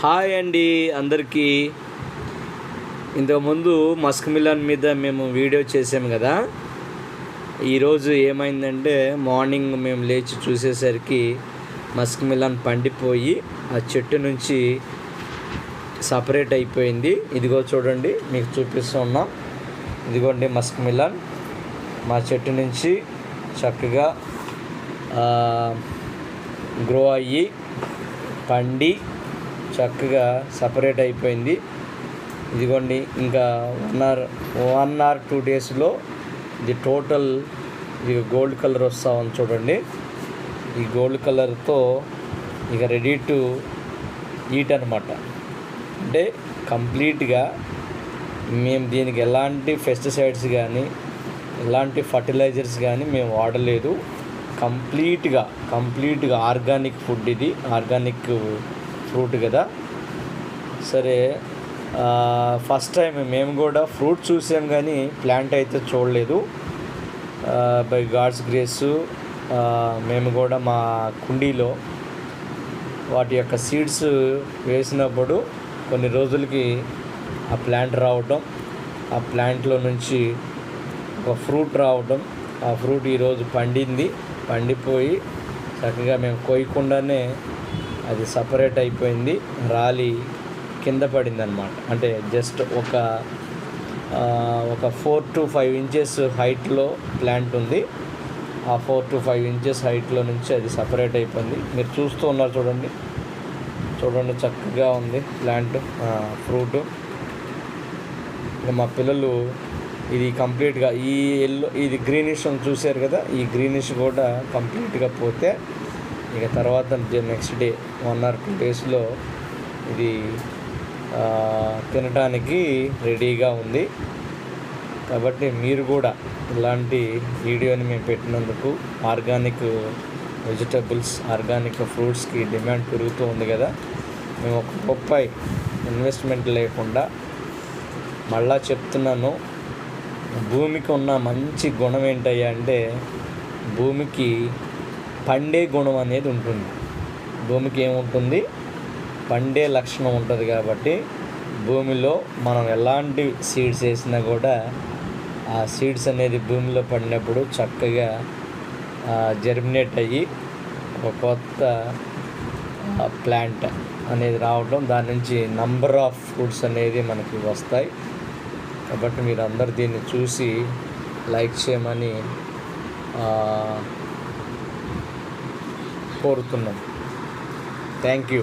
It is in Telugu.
హాయ్ అండి అందరికీ. ఇంతకుముందు మస్క్ మిలన్ మీద మేము వీడియో చేసాము కదా. ఈరోజు ఏమైందంటే మార్నింగ్ మేము లేచి చూసేసరికి మస్క్ మిలన్ పండిపోయి ఆ చెట్టు నుంచి సపరేట్ అయిపోయింది. ఇదిగో చూడండి, మీకు చూపిస్తున్నాం. ఇదిగోండి మస్క్ మిలన్ మా చెట్టు నుంచి చక్కగా గ్రో అయ్యి పండి చక్కగా సపరేట్ అయిపోయింది. ఇదిగోండి, ఇంకా 1 or 2 డేస్లో ఇది టోటల్ ఇది గోల్డ్ కలర్ వస్తూ ఉంది చూడండి. ఈ గోల్డ్ కలర్తో ఇక రెడీ టు ఈట్ అనమాట. అంటే కంప్లీట్గా మేము దీనికి ఎలాంటి పెస్టిసైడ్స్ కానీ ఎలాంటి ఫర్టిలైజర్స్ కానీ మేము వాడలేదు. కంప్లీట్గా ఆర్గానిక్ ఫుడ్, ఇది ఆర్గానిక్ ఫ్రూట్ కదా. సరే, ఫస్ట్ టైం మేము కూడా ఫ్రూట్ చూసాం కానీ ప్లాంట్ అయితే చూడలేదు. బై గాడ్స్ గ్రేస్ మేము కూడా మా కుండీలో వాటి యొక్క సీడ్స్ వేసినప్పుడు కొన్ని రోజులకి ఆ ప్లాంట్ రావటం, ఆ ప్లాంట్లో నుంచి ఒక ఫ్రూట్ రావటం, ఆ ఫ్రూట్ ఈరోజు పండిపోయి చక్కగా మేము కోయకుండానే అది సపరేట్ అయిపోయింది, రాలి కింద పడింది అనమాట. అంటే జస్ట్ ఒక 4 to 5 ఇంచెస్ హైట్లో ప్లాంట్ ఉంది. ఆ 4 to 5 ఇంచెస్ హైట్లో నుంచి అది సపరేట్ అయిపోయింది. మీరు చూస్తూ ఉన్నారు చూడండి చక్కగా ఉంది ప్లాంట్, ఫ్రూట్. ఇంకా మా పిల్లలు ఇది కంప్లీట్గా ఇది గ్రీనిష్ చూశారు కదా, ఈ గ్రీనిష్ కూడా కంప్లీట్గా పోతే ఇక తర్వాత నెక్స్ట్ డే 1 or 2 డేస్లో ఇది తినడానికి రెడీగా ఉంది. కాబట్టి మీరు కూడా ఇలాంటి వీడియోని మేము పెట్టినందుకు, ఆర్గానిక్ వెజిటబుల్స్, ఆర్గానిక్ ఫ్రూట్స్కి డిమాండ్ పెరుగుతూ ఉంది కదా. మేము ఒక రూపాయి ఇన్వెస్ట్మెంట్ లేకుండా, మళ్ళా చెప్తున్నాను, భూమికి ఉన్న మంచి గుణం ఏంటయ్యా అంటే భూమికి పండే గుణం అనేది ఉంటుంది. భూమికి ఏముంటుంది? పండే లక్షణం ఉంటుంది. కాబట్టి భూమిలో మనం ఎలాంటి సీడ్స్ వేసినా కూడా ఆ సీడ్స్ అనేది భూమిలో పడినప్పుడు చక్కగా జర్మినేట్ అయ్యి ఒక కొత్త ప్లాంట్ అనేది రావడం, దాని నుంచి నంబర్ ఆఫ్ ఫ్రూట్స్ అనేది మనకి వస్తాయి. కాబట్టి మీరు అందరు దీన్ని చూసి లైక్ చేయమని కోరుతున్నాం. Thank you.